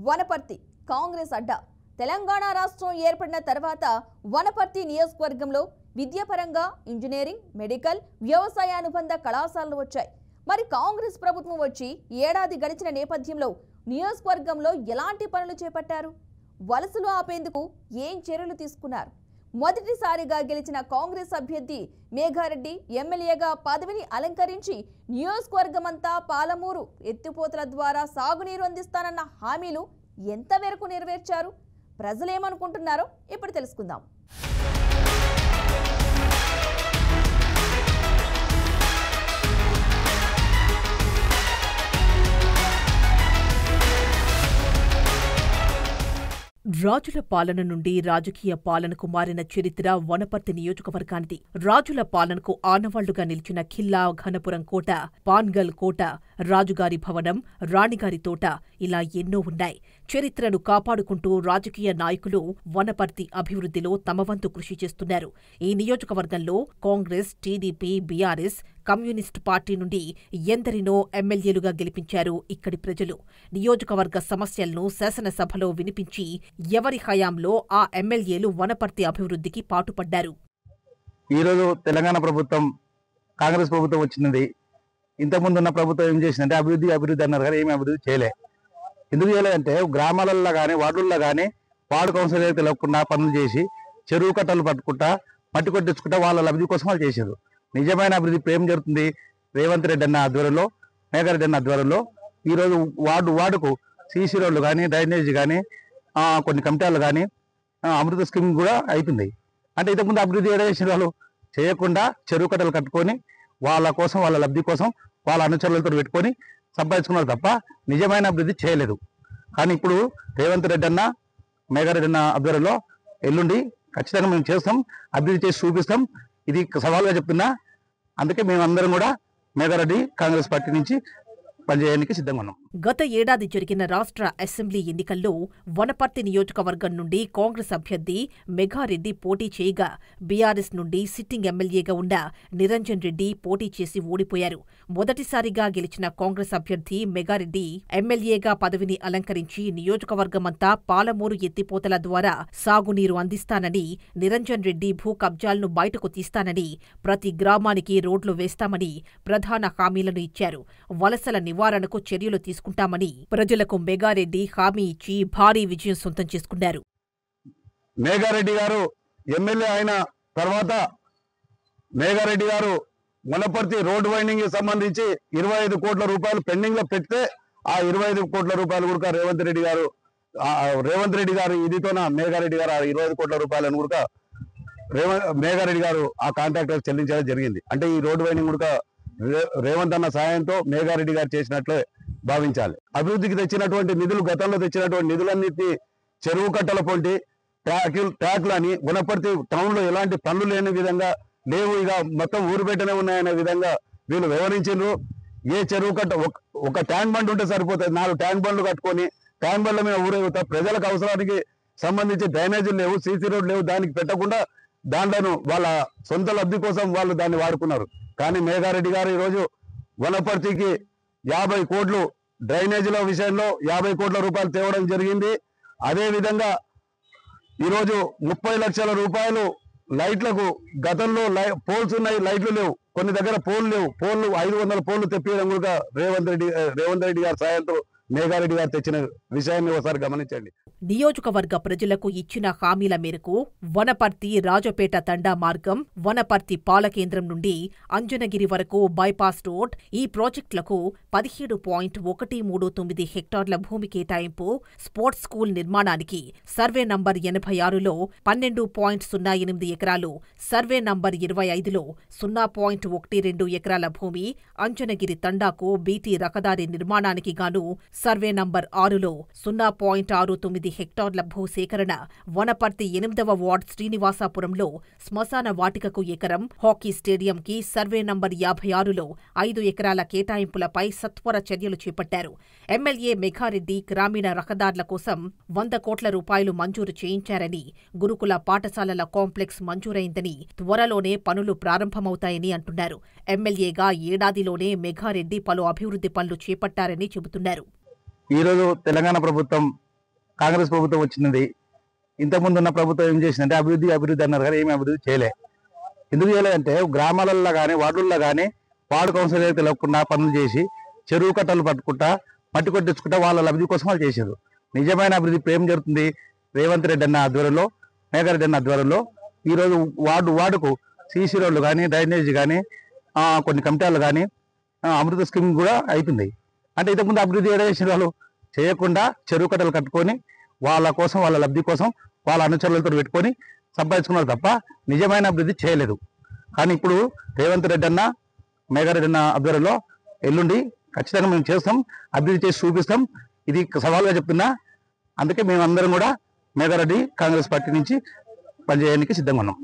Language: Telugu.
వనపర్తి కాంగ్రెస్ అడ్డా. తెలంగాణ రాష్ట్రం ఏర్పడిన తర్వాత వనపర్తి నియోజకవర్గంలో విద్యాపరంగా ఇంజనీరింగ్, మెడికల్, వ్యవసాయ అనుబంధ కళాశాలలు వచ్చాయి. మరి కాంగ్రెస్ ప్రభుత్వం వచ్చి ఏడాది గడిచిన నేపథ్యంలో నియోజకవర్గంలో ఎలాంటి పనులు చేపట్టారు? వలసలు ఆపేందుకు ఏం చర్యలు తీసుకున్నారు? మొదటిసారిగా గెలిచిన కాంగ్రెస్ అభ్యర్థి మేఘారెడ్డి ఎమ్మెల్యేగా పదవిని అలంకరించి నియోజకవర్గమంతా పాలమూరు ఎత్తిపోతల ద్వారా సాగునీరు అందిస్తానన్న హామీలు ఎంతవరకు నెరవేర్చారు? ప్రజలేమనుకుంటున్నారో ఇప్పుడు తెలుసుకుందాం. రాజుల పాలన నుండి రాజకీయ పాలనకు మారిన చరిత్ర వనపర్తి నియోజకవర్గానిది. రాజుల పాలనకు ఆనవాళ్లుగా నిలిచిన ఖిల్లా, ఘనపురం కోట, పాన్గల్ కోట, రాజుగారి భవనం, రాణిగారి తోట ఇలా ఎన్నో ఉన్నాయి. చరిత్రను కాపాడుకుంటూ రాజకీయ నాయకులు వనపర్తి అభివృద్ధిలో తమ వంతు కృషి చేస్తున్నారు. ఈ నియోజకవర్గంలో Congress, TDP, BRS, communist party నుండి ఎందరినో ఎమ్మెల్యేలుగా గెలిపించారు ఇక్కడి ప్రజలు. నియోజకవర్గ సమస్యలను శాసనసభలో వినిపించి ఎవరి హయాంలో ఆ ఎమ్మెల్యేలు వనపర్తి అభివృద్ధికి పాటుపడ్డారు. ఈరోజు తెలంగాణ ప్రభుత్వం, కాంగ్రెస్ ప్రభుత్వం వచ్చినది. ఇంతకుముందున్న ప్రభుత్వం ఏం చేసిందంటే అభివృద్ధి అన్నారు కానీ ఏమి అభివృద్ధి చేయలే. ఎందుకు చేయలేదంటే గ్రామాలలో కానీ వార్డుల్లో కానీ వార్డు కౌన్సిల్ తెలియకుండా పనులు చేసి చెరువు కట్టలు పట్టుకుంటా మట్టి కొట్టించుకుంటా వాళ్ళ లబ్ధి కోసం వాళ్ళు చేశారు. నిజమైన అభివృద్ధి ఇప్పుడు ఏం జరుగుతుంది? రేవంత్ రెడ్డి అన్న ఆధ్వర్యంలో, మేఘారెడ్డి అన్న ఆధ్వర్యంలో ఈరోజు వార్డుకు సీసీ రోడ్లు కానీ, డ్రైనేజ్ కానీ, కొన్ని కమిటీలు కానీ, అమృత స్కీమ్ కూడా అవుతుంది. అంటే ఇంతకుముందు అభివృద్ధి ఏదో చేసిన వాళ్ళు చేయకుండా చెరువు కట్టలు కట్టుకొని వాళ్ళ కోసం, వాళ్ళ లబ్ధి కోసం వాళ్ళ అనుచరులతో పెట్టుకొని సంపాదించుకున్నారు తప్ప నిజమైన అభివృద్ధి చేయలేదు. కానీ ఇప్పుడు రేవంత్ రెడ్డి అన్న, మేఘారెడ్డి అన్న ఆధ్వర్యంలో ఎల్లుండి ఖచ్చితంగా మేము చేస్తాం, అభివృద్ధి చేసి చూపిస్తాం. ఇది సవాల్గా చెప్తున్నా. అందుకే మేమందరం కూడా మేఘారెడ్డి కాంగ్రెస్ పార్టీ నుంచి పనిచేయడానికి సిద్ధంగా ఉన్నాం. గత ఏడాది జరిగిన రాష్ట్ర అసెంబ్లీ ఎన్నికల్లో వనపర్తి నియోజకవర్గం నుండి కాంగ్రెస్ అభ్యర్థి మెఘారెడ్డి పోటీ చేయగా బీఆర్ఎస్ నుండి సిట్టింగ్ ఎమ్మెల్యేగా ఉన్న నిరంజన్ రెడ్డి పోటీ చేసి ఓడిపోయారు. మొదటిసారిగా గెలిచిన కాంగ్రెస్ అభ్యర్థి మెఘారెడ్డి ఎమ్మెల్యేగా పదవిని అలంకరించి నియోజకవర్గమంతా పాలమూరు ఎత్తిపోతల ద్వారా సాగునీరు అందిస్తానని, నిరంజన్ రెడ్డి భూ కబ్జాలను బయటకు తీస్తానని, ప్రతి గ్రామానికి రోడ్లు వేస్తామని ప్రధాన హామీలను ఇచ్చారు. వలసల నివారణకు చర్యలు తీసుకుంటామని ప్రజలకు మెఘారెడ్డి హామీ ఇచ్చి భారీ విజయం సొంతం చేసుకున్నారు. మేఘారెడ్డి గారు ఎమ్మెల్యే అయిన తర్వాత మేఘారెడ్డి గారు వనపర్తి రోడ్డు వైండింగ్ కి సంబంధించి 25 కోట్ల రూపాయలు పెండింగ్ లో పెడితే ఆ 25 కోట్ల రూపాయలు కూడా రేవంత్ రెడ్డి గారు ఇదితోన మేఘారెడ్డి గారు 25 కోట్ల రూపాయలను కూడా మేఘారెడ్డి గారు ఆ కాంట్రాక్టర్ చెల్లించడం జరిగింది. అంటే ఈ రోడ్డు వైండింగ్ కూడా రేవంత్ అన్న సాయంతో మేఘారెడ్డి గారు చేసినట్లే భావించాలి. అభివృద్ధికి తెచ్చినటువంటి నిధులు, గతంలో తెచ్చినటువంటి నిధులన్నింటినీ చెరువు కట్టల పొంటి ట్రాక్లు అని వనపర్తి టౌన్ లో ఎలాంటి పనులు లేని విధంగా లేవు, ఇక మొత్తం ఊరు పెట్టనే ఉన్నాయనే విధంగా వీళ్ళు వివరించారు. ఏ చెరువు కట్ట ఒక ట్యాంక్ బండ్ ఉంటే సరిపోతుంది, 4 ట్యాంక్ బండ్లు కట్టుకొని ట్యాంక్ బండ్ల మీద ఊరేగుతా. ప్రజలకు అవసరానికి సంబంధించి డ్రైనేజీలు లేవు, సీసీ రోడ్లు లేవు, దానికి పెట్టకుండా దాంట్లోనూ వాళ్ళ సొంత లబ్ధి కోసం వాళ్ళు దాన్ని వాడుకున్నారు. కానీ మేఘారెడ్డి గారు ఈరోజు వనపర్తికి 50 కోట్లు డ్రైనేజీల విషయంలో 50 కోట్ల రూపాయలు తేవడం జరిగింది. అదేవిధంగా ఈరోజు 30 లక్షల రూపాయలు లైట్లకు, గతంలో పోల్స్ ఉన్నాయి, లైట్లు లేవు, కొన్ని దగ్గర పోల్ లేవు, 500 పోల్లు తెప్పించడం కూడా రేవంత్ రెడ్డి గారి సాయంతో మేఘారెడ్డి గారు తెచ్చిన విషయాన్ని ఒకసారి గమనించండి. నియోజకవర్గ ప్రజలకు ఇచ్చిన హామీల మేరకు వనపర్తి రాజపేట తండా మార్గం, వనపర్తి పాలకేంద్రం నుండి అంజనగిరి వరకు బైపాస్ రోడ్, ఈ ప్రాజెక్టులకు 17.139 హెక్టార్ల భూమి కేటాయింపు, స్పోర్ట్స్ స్కూల్ నిర్మాణానికి సర్వే నంబర్ 86లో 12.08 ఎకరాలు, సర్వే నంబర్ 25లో 0.12 ఎకరాల భూమి, అంజనగిరి తండాకు బీటీ రహదారి నిర్మాణానికి గాను సర్వే నంబర్ 6లో 0.69 హెక్టార్ల భూసేకరణ, వనపర్తి 8వ వార్డ్ శ్రీనివాసాపురంలో శ్మశాన వాటికకు ఎకరం, హాకీ స్టేడియంకి సర్వే నంబర్ 56లో 5 ఎకరాల కేటాయింపులపై సత్వర చర్యలు చేపట్టారు. ఎమ్మెల్యే మెఘారెడ్డి గ్రామీణ రహదార్ల కోసం 100 కోట్ల రూపాయలు మంజూరు చేయించారని, గురుకుల పాఠశాలల కాంప్లెక్స్ మంజూరైందని, త్వరలోనే పనులు ప్రారంభమవుతాయని అంటున్నారు. ఎమ్మెల్యేగా ఏడాదిలోనే మెఘారెడ్డి పలు అభివృద్ధి పనులు చేపట్టారని చెబుతున్నారు. ఈరోజు తెలంగాణ ప్రభుత్వం కాంగ్రెస్ ప్రభుత్వం వచ్చినది. ఇంతకుముందు ఉన్న ప్రభుత్వం ఏం చేసిందంటే అభివృద్ధి అన్నారు కానీ ఏమి అభివృద్ధి చేయలే. ఎందుకు చేయలేదంటే గ్రామాలలో కానీ వార్డుల్లో కానీ వార్డు కౌన్సిల్ తెలియకుండా పనులు చేసి చెరువు కట్టలు పట్టుకుంటా మట్టి కొట్టించుకుంటా వాళ్ళ లబ్ధి కోసం వాళ్ళు చేశారు. నిజమైన అభివృద్ధి ఇప్పుడు ఏం జరుగుతుంది? రేవంత్ రెడ్డి అన్న ఆధ్వర్యంలో, మేఘారెడ్డి అన్న ఆధ్వర్యంలో ఈరోజు వార్డుకు సీసీ రోడ్లు కానీ, డ్రైనేజ్ కానీ, కొన్ని కమిటీలు కానీ, అమృత స్కీమ్ కూడా అవుతుంది. అంటే ఇంతకుముందు అభివృద్ధి ఏదో చేసిన వాళ్ళు చేయకుండా చెరువు కట్టలు కట్టుకొని వాళ్ళ కోసం, వాళ్ళ లబ్ధి కోసం వాళ్ళ అనుచరులతో పెట్టుకొని సంపాదించుకున్నారు తప్ప నిజమైన అభివృద్ధి చేయలేదు. కానీ ఇప్పుడు రేవంత్ రెడ్డి అన్న, మేఘారెడ్డి అన్న ఆధ్వర్యంలో ఎల్లుండి ఖచ్చితంగా మేము చేస్తాం, అభివృద్ధి చేసి చూపిస్తాం. ఇది సవాల్గా చెప్తున్నా. అందుకే మేమందరం కూడా మేఘారెడ్డి కాంగ్రెస్ పార్టీ నుంచి పనిచేయడానికి సిద్ధంగా ఉన్నాం.